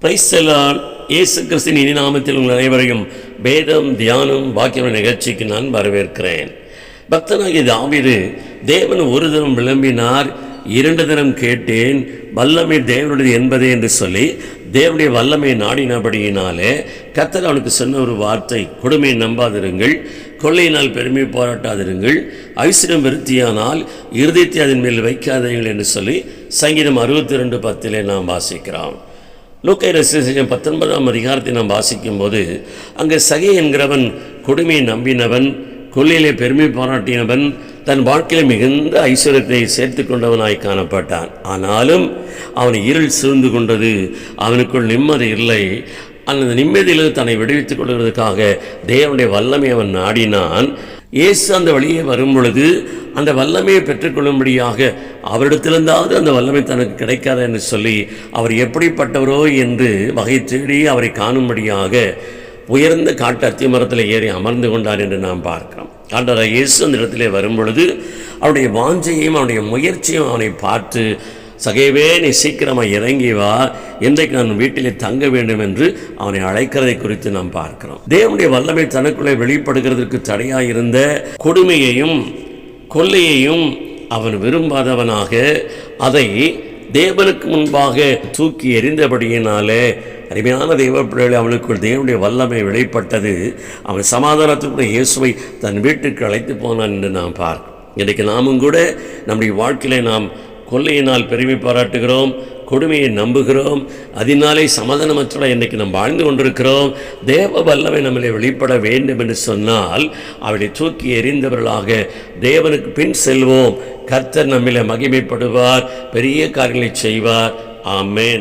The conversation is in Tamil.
Praise the Lord. இயேசு கிறிஸ்துவின் இனி நாமத்தில் உங்கள் அனைவரையும் வேதம் தியானம் வாக்கியம் நிகழ்ச்சிக்கு நான் வரவேற்கிறேன். பக்தனாகிய தாவீது, தேவன் ஒரு தினம் விளம்பினார், 2 தினம் கேட்டேன், வல்லமை தேவனுடையது என்பதே என்று சொல்லி தேவனுடைய வல்லமை நாடினபடியினாலே கர்த்தர் அவனுக்கு சொன்ன ஒரு வார்த்தை, கொடுமையை நம்பாதிருங்கள், கொள்ளையினால் பெருமை பாராட்டாதிருங்கள், ஐஸ்வர்யம் விருத்தியானால் இருதயத்தை அதன் மேல் வைக்காதீர்கள் என்று சொல்லி சங்கீதம் 62:10 நாம் வாசிக்கிறோம். லூக்கா 19ஆம் அதிகாரத்தை நாம் வாசிக்கும் போது அங்கே சகை என்கிறவன் கொடுமையை நம்பினவன், கொள்ளையிலே பெருமை பாராட்டினவன், தன் வாழ்க்கையில் மிகுந்த ஐஸ்வர்யத்தை சேர்த்து கொண்டவனாய் காணப்பட்டான். ஆனாலும் அவன் இருள் சூழ்ந்து கொண்டது, அவனுக்குள் நிம்மதி இல்லை. அந்த நிம்மதியில் தன்னை விடுவித்துக் கொள்வதற்காக தேவனுடைய வல்லமை அவன் நாடினான். இயேசு அந்த வழியே வரும் பொழுது அந்த வல்லமையை பெற்றுக்கொள்ளும்படியாக அவரிடத்திலிருந்தாவது அந்த வல்லமை தனக்கு கிடைக்காது என்று சொல்லி அவர் எப்படிப்பட்டவரோ என்று வகை தேடி அவரை காணும்படியாக உயர்ந்த காட்டு அத்தி மரத்தில் ஏறி அமர்ந்து கொண்டார் என்று நாம் பார்க்கிறோம். ஆண்டவராகிய இயேசு அந்த இடத்திலே வரும் பொழுது அவருடைய வாஞ்சையும் அவனுடைய முயற்சியும் அவனை பார்த்து, சகைவே நீ சீக்கிரமாக இறங்கி வா, இன்றைக்கு நான் வீட்டிலே தங்க வேண்டும் என்று அவனை அழைக்கிறதை குறித்து நாம் பார்க்கிறோம். தேவனுடைய வல்லமை தனக்குள்ளே வெளிப்படுகிறதற்கு தடையாக இருந்த கொடுமையையும் கொள்ளையையும் அவன் விரும்பாதவனாக அதை தேவனுக்கு முன்பாக தூக்கி எறிந்தபடியினாலே அருமையான தேவ பிள்ளைகளை அவனுக்குள் தேவனுடைய வல்லமை வெளிப்பட்டது. அவன் சமாதானத்துக்குரிய இயேசுவை தன் வீட்டுக்கு அழைத்து போனான் என்று நாம் பார்க்கிறோம். இன்றைக்கு நாமும் கூட நம்முடைய வாழ்க்கையிலே நாம் கொள்ளையினால் பெருமை பாராட்டுகிறோம், கொடுமையை நம்புகிறோம், அதனாலே சமாதானமற்ற இன்றைக்கு நாம் வாழ்ந்து கொண்டிருக்கிறோம். தேவ வல்லமை நம்மளை வெளிப்பட வேண்டும் என்று சொன்னால் அவளை தூக்கி எறிந்தவர்களாக தேவனுக்கு பின் செல்வோம். கர்த்தர் நம்மிலே மகிமைப்படுவார், பெரிய காரியங்களை செய்வார். ஆமென்.